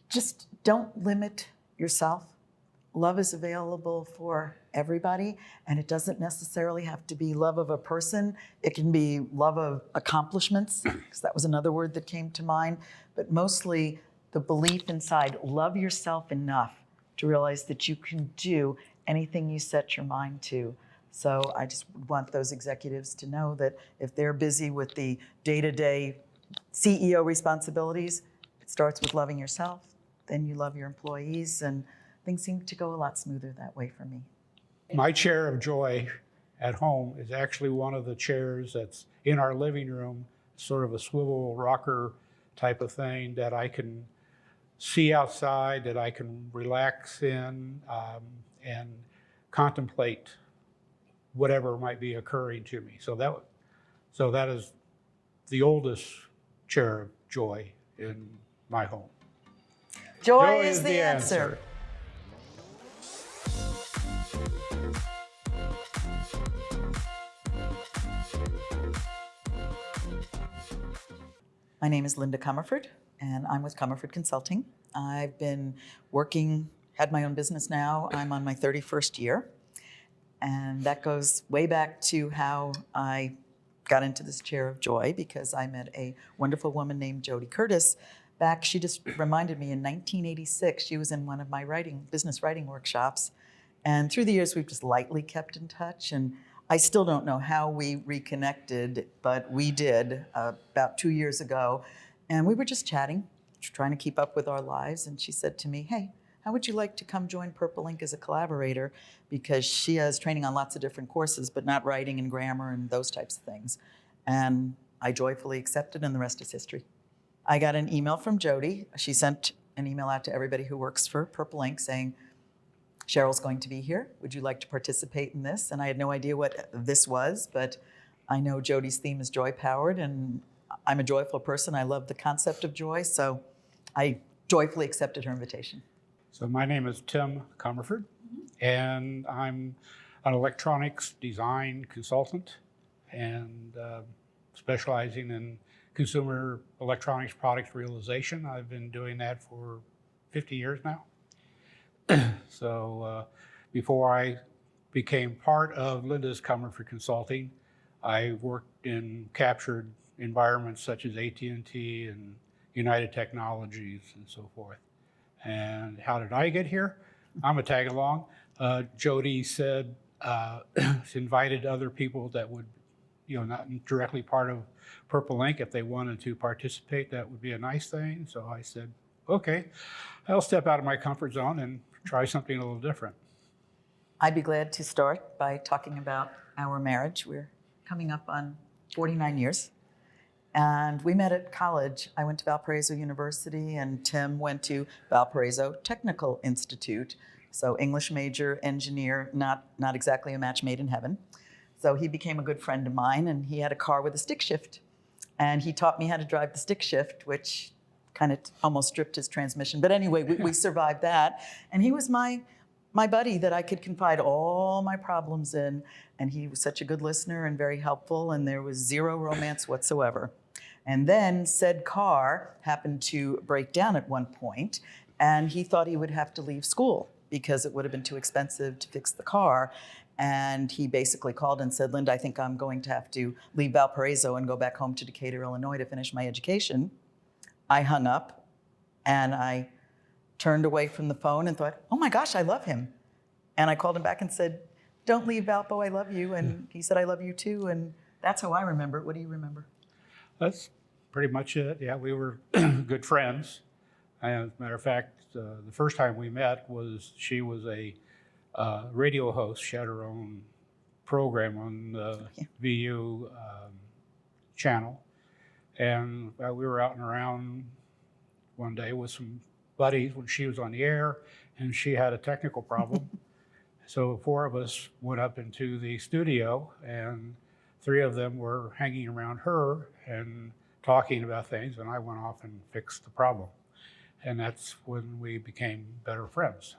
Just don't limit yourself. Love is available for everybody, and it doesn't necessarily have to be love of a person. It can be love of accomplishments, because that was another word that came to mind, but mostly the belief inside, love yourself enough to realize that you can do anything you set your mind to. So I just want those executives to know that if they're busy with the day-to-day CEO responsibilities, it starts with loving yourself, then you love your employees, and things seem to go a lot smoother that way for me. My chair of joy at home is actually one of the chairs that's in our living room, sort of a swivel rocker type of thing that I can see outside, that I can relax in and contemplate whatever might be occurring to me. So that is the oldest chair of joy in my home. Joy is the answer. My name is Linda Comerford, and I'm with Comerford Consulting. I've been working, had my own business now. I'm on my 31st year, and that goes way back to how I got into this chair of joy, because I met a wonderful woman named Jody Curtis back. She just reminded me in 1986, she was in one of my business writing workshops. And through the years, we've just lightly kept in touch. And I still don't know how we reconnected, but we did about 2 years ago. And we were just chatting, trying to keep up with our lives. And she said to me, hey, how would you like to come join Purple Ink as a collaborator? Because she has training on lots of different courses, but not writing and grammar and those types of things. And I joyfully accepted, and the rest is history. I got an email from Jody. She sent an email out to everybody who works for Purple Ink saying, Cheryl's going to be here. Would you like to participate in this? And I had no idea what this was, but I know Jody's theme is joy-powered, and I'm a joyful person. I love the concept of joy, so I joyfully accepted her invitation. So my name is Tim Comerford, and I'm an electronics design consultant and specializing in consumer electronics products realization. I've been doing that for 50 years now. So before I became part of Linda's Comerford Consulting, I worked in captured environments such as AT&T and United Technologies and so forth. And how did I get here? I'm a tag along. Jody said she invited other people that would, not directly part of Purple Ink. If they wanted to participate, that would be a nice thing. So I said, okay, I'll step out of my comfort zone and try something a little different. I'd be glad to start by talking about our marriage. We're coming up on 49 years. And we met at college. I went to Valparaiso University, and Tim went to Valparaiso Technical Institute. So English major, engineer, not exactly a match made in heaven. So he became a good friend of mine, and he had a car with a stick shift. And he taught me how to drive the stick shift, which kind of almost stripped his transmission. But anyway, we survived that. And he was my buddy that I could confide all my problems in. And he was such a good listener and very helpful, and there was zero romance whatsoever. And then said car happened to break down at one point, and he thought he would have to leave school because it would have been too expensive to fix the car. And he basically called and said, Linda, I think I'm going to have to leave Valparaiso and go back home to Decatur, Illinois to finish my education. I hung up, and I turned away from the phone and thought, oh my gosh, I love him. And I called him back and said, don't leave Valpo, I love you. And he said, I love you too. And that's how I remember it. What do you remember? That's pretty much it. Yeah, we were good friends. And as a matter of fact, the first time we met she was a radio host. She had her own program on the VU channel. And we were out and around one day with some buddies when she was on the air, and she had a technical problem. So 4 of us went up into the studio, and 3 of them were hanging around her and talking about things, and I went off and fixed the problem. And that's when we became better friends.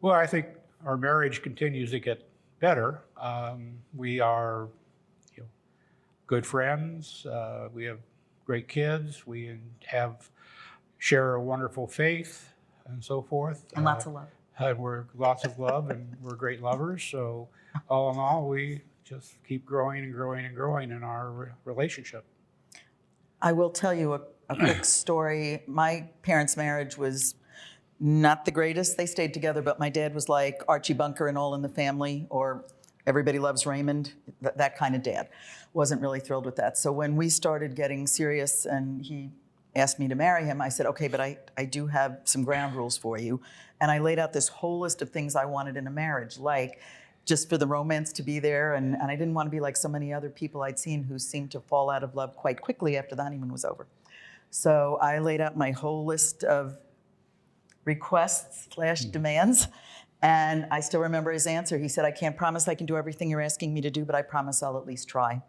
Well, I think our marriage continues to get better. We are good friends. We have great kids. We share a wonderful faith. and so forth. And lots of love. And we're lots of love, and we're great lovers. So all in all, we just keep growing and growing and growing in our relationship. I will tell you a quick story. My parents' marriage was not the greatest. They stayed together, but my dad was like Archie Bunker and All in the Family, or Everybody Loves Raymond, that kind of dad. Wasn't really thrilled with that. So when we started getting serious and he asked me to marry him, I said, okay, but I do have some ground rules for you. And I laid out this whole list of things I wanted in a marriage, like just for the romance to be there. And I didn't want to be like so many other people I'd seen who seemed to fall out of love quite quickly after the honeymoon was over. So I laid out my whole list of requests / demands. And I still remember his answer. He said, I can't promise I can do everything you're asking me to do, but I promise I'll at least try.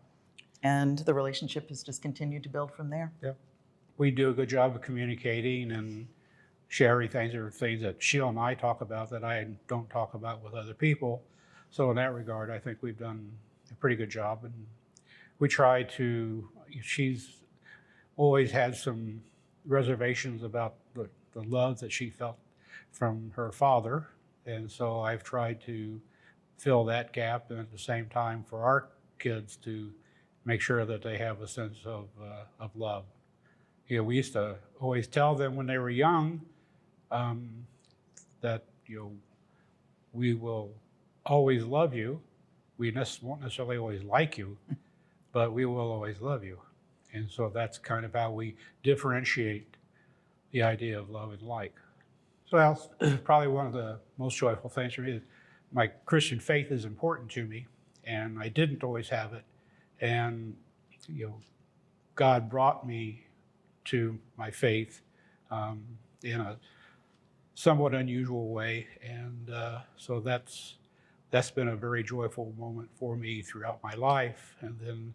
And the relationship has just continued to build from there. Yeah. We do a good job of communicating and sharing things. There are things that Sheila and I talk about that I don't talk about with other people. So in that regard, I think we've done a pretty good job. And we try to, she's always had some reservations about the love that she felt from her father. And so I've tried to fill that gap, and at the same time for our kids to make sure that they have a sense of love. You know, we used to always tell them when they were young that, you know, we will always love you. We won't necessarily always like you, but we will always love you. And so that's kind of how we differentiate the idea of love and like. So that's probably one of the most joyful things for me is my Christian faith is important to me, and I didn't always have it. And, you know, God brought me to my faith in a somewhat unusual way. And so that's been a very joyful moment for me throughout my life. And then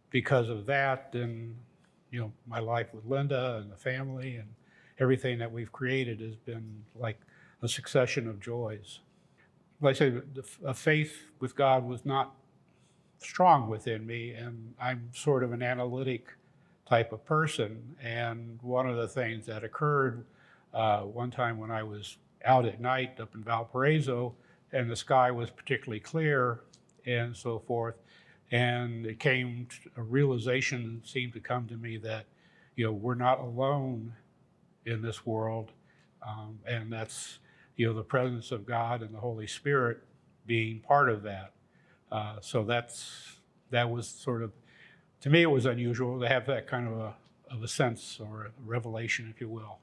because of that, then, you know, my life with Linda and the family and everything that we've created has been like a succession of joys. Like I say, a faith with God was not strong within me, and I'm sort of an analytic type of person. And one of the things that occurred one time when I was out at night up in Valparaiso, and the sky was particularly clear and so forth, and it came, a realization seemed to come to me that, you know, we're not alone in this world, and that's, you know, the presence of God and the Holy Spirit being part of that. So that was sort of, to me, it was unusual to have that kind of a sense or a revelation, if you will.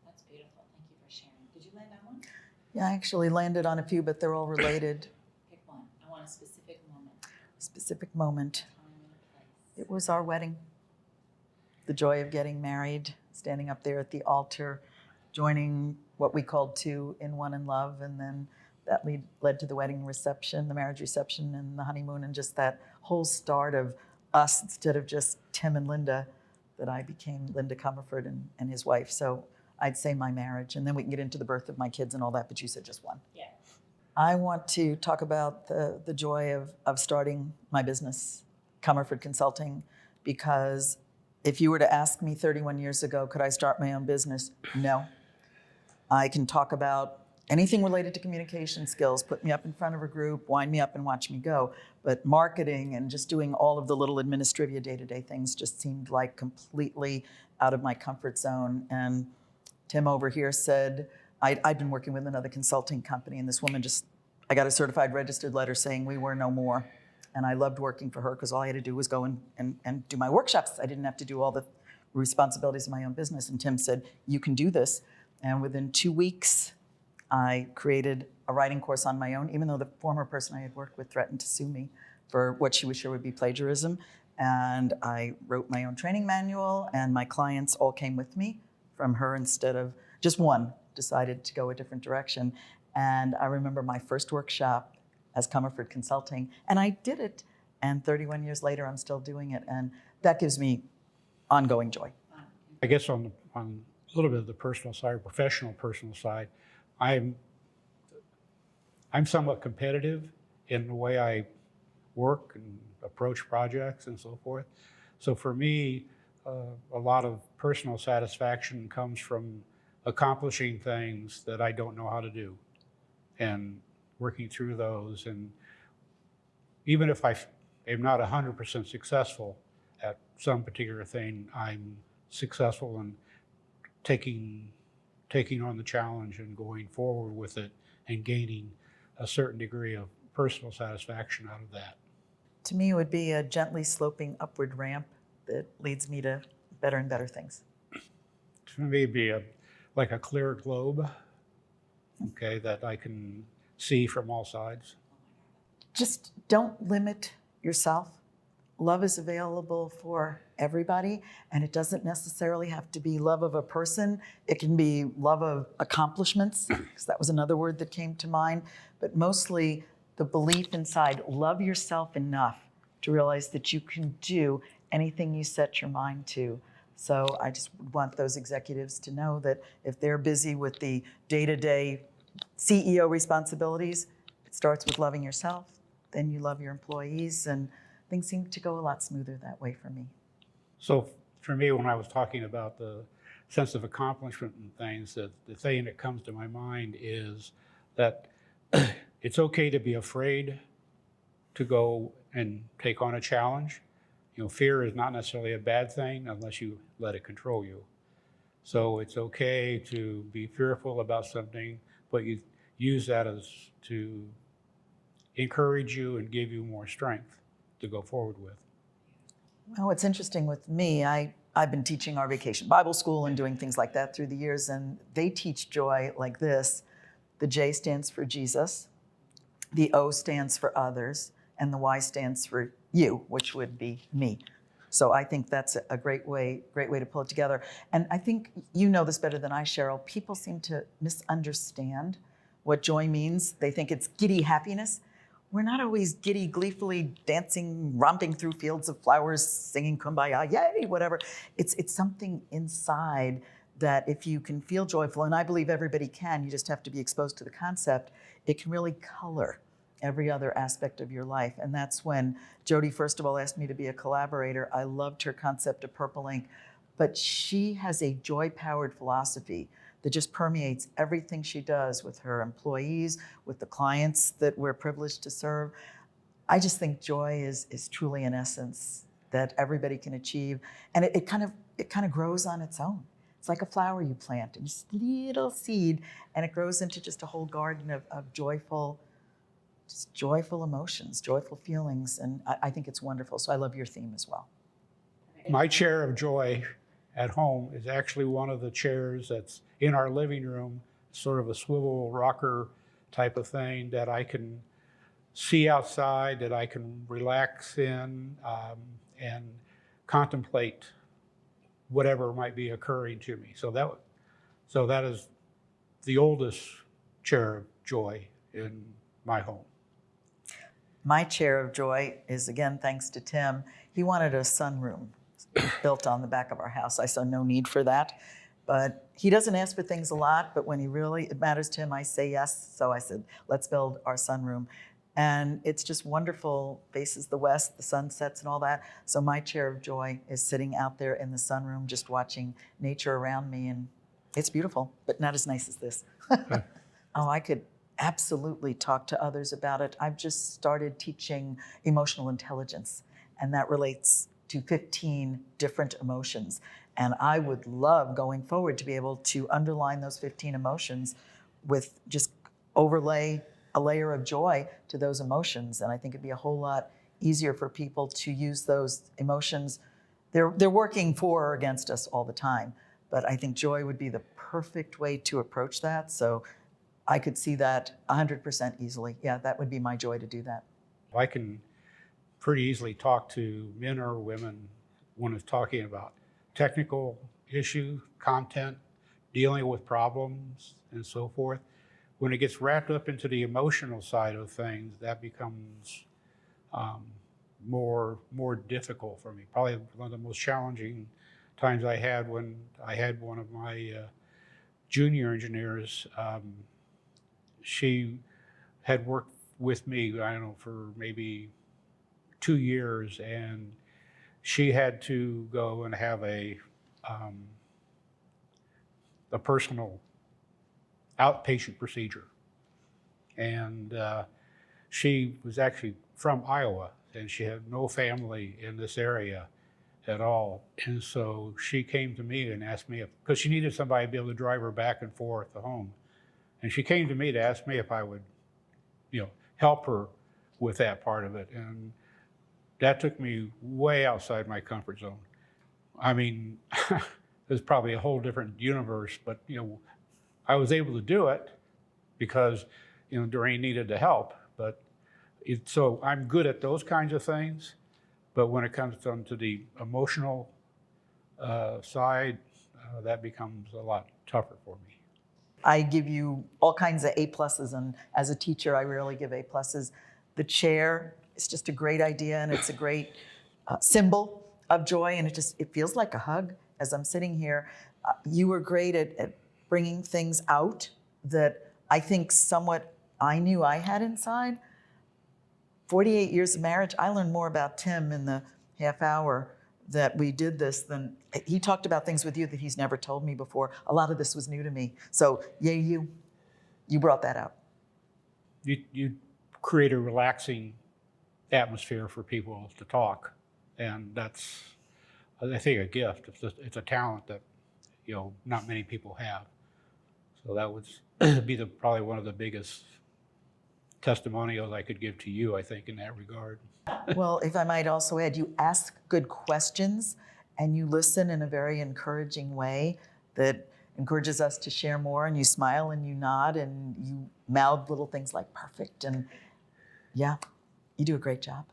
That's beautiful. Thank you for sharing. Did you land on one? Yeah, I actually landed on a few, but they're all related. Pick one. I want a specific moment. Specific moment. Time and a place. It was our wedding. The joy of getting married, standing up there at the altar, joining what we called two in one in love, and then that led to the wedding reception, the marriage reception, and the honeymoon, and just that whole start of us instead of just Tim and Linda, that I became Linda Comerford and his wife. So I'd say my marriage, and then we can get into the birth of my kids and all that, but you said just one. Yeah. I want to talk about the joy of starting my business, Comerford Consulting, because if you were to ask me 31 years ago, could I start my own business? No. I can talk about anything related to communication skills, put me up in front of a group, wind me up and watch me go. But marketing and just doing all of the little administrivia day-to-day things just seemed like completely out of my comfort zone. And Tim over here said, I'd been working with another consulting company, and this woman I got a certified registered letter saying we were no more. And I loved working for her because all I had to do was go and do my workshops. I didn't have to do all the responsibilities of my own business. And Tim said, you can do this. And within 2 weeks, I created a writing course on my own, even though the former person I had worked with threatened to sue me for what she was sure would be plagiarism. And I wrote my own training manual, and my clients all came with me from her instead of just one, decided to go a different direction. And I remember my first workshop as Comerford Consulting, and I did it. And 31 years later, I'm still doing it. And that gives me ongoing joy. I guess on a little bit of the personal side, personal side, I'm somewhat competitive in the way I work and approach projects and so forth. So for me, a lot of personal satisfaction comes from accomplishing things that I don't know how to do and working through those. And even if I am not 100% successful at some particular thing, I'm successful in taking on the challenge and going forward with it and gaining a certain degree of personal satisfaction out of that. To me, it would be a gently sloping upward ramp that leads me to better and better things. To me, it'd be like a clear globe, okay, that I can see from all sides. Just don't limit yourself. Love is available for everybody, and it doesn't necessarily have to be love of a person. It can be love of accomplishments, because that was another word that came to mind, but mostly the belief inside, love yourself enough to realize that you can do anything you set your mind to. So I just want those executives to know that if they're busy with the day-to-day CEO responsibilities, it starts with loving yourself, then you love your employees, and things seem to go a lot smoother that way for me. So for me, when I was talking about the sense of accomplishment and things, the thing that comes to my mind is that it's okay to be afraid to go and take on a challenge. You know, fear is not necessarily a bad thing unless you let it control you. So it's okay to be fearful about something, but you use that as to encourage you and give you more strength to go forward with. Well, what's interesting with me, I've been teaching our vacation Bible school and doing things like that through the years, and they teach joy like this. The J stands for Jesus, the O stands for others, and the Y stands for you, which would be me. So I think that's a great way to pull it together. And I think you know this better than I, Cheryl. People seem to misunderstand what joy means. They think it's giddy happiness. We're not always giddy, gleefully dancing, romping through fields of flowers, singing kumbaya, yay, whatever. It's something inside that if you can feel joyful, and I believe everybody can, you just have to be exposed to the concept, it can really color every other aspect of your life. And that's when Jody, first of all, asked me to be a collaborator. I loved her concept of purple ink, but she has a joy-powered philosophy that just permeates everything she does with her employees, with the clients that we're privileged to serve. I just think joy is truly an essence that everybody can achieve. And it kind of grows on its own. It's like a flower you plant, and just a little seed, and it grows into just a whole garden of joyful emotions, joyful feelings. And I think it's wonderful. So I love your theme as well. My chair of joy at home is actually one of the chairs that's in our living room, sort of a swivel rocker type of thing that I can see outside, that I can relax in and contemplate whatever might be occurring to me. So that is the oldest chair of joy in my home. My chair of joy is, again, thanks to Tim. He wanted a sunroom built on the back of our house. I saw no need for that. But he doesn't ask for things a lot, but when it matters to him, I say yes. So I said, let's build our sunroom. And it's just wonderful, faces the west, the sun sets and all that. So my chair of joy is sitting out there in the sunroom, just watching nature around me. And it's beautiful, but not as nice as this. Oh, I could absolutely talk to others about it. I've just started teaching emotional intelligence, and that relates to 15 different emotions. And I would love going forward to be able to underline those 15 emotions with just overlay a layer of joy to those emotions. And I think it'd be a whole lot easier for people to use those emotions. They're working for or against us all the time, but I think joy would be the perfect way to approach that. So I could see that 100% easily. Yeah, that would be my joy to do that. I can pretty easily talk to men or women when it's talking about technical issue, content, dealing with problems, and so forth. When it gets wrapped up into the emotional side of things, that becomes more difficult for me. Probably one of the most challenging times I had when I had one of my junior engineers. She had worked with me, I don't know, for maybe 2 years, and she had to go and have a a personal outpatient procedure. And she was actually from Iowa, and she had no family in this area at all. And so she came to me and asked me, because she needed somebody to be able to drive her back and forth to home. And she came to me to ask me if I would, help her with that part of it. And that took me way outside my comfort zone. I mean, there's probably a whole different universe, but I was able to do it because Doreen needed the help. But so I'm good at those kinds of things. But when it comes down to the emotional side, that becomes a lot tougher for me. I give you all kinds of A+, and as a teacher, I rarely give A+. The chair is just a great idea, and it's a great symbol of joy, and it feels like a hug as I'm sitting here. You were great at bringing things out that I think somewhat I knew I had inside. 48 years of marriage, I learned more about Tim in the half hour that we did this than he talked about things with you that he's never told me before. A lot of this was new to me. So yay, you brought that out. You create a relaxing atmosphere for people to talk, and that's, I think, a gift. It's a talent that not many people have. So that would be probably one of the biggest testimonials I could give to you, I think, in that regard. Well, if I might also add, you ask good questions and you listen in a very encouraging way that encourages us to share more, and you smile and you nod and you mouth little things like perfect, and yeah, you do a great job.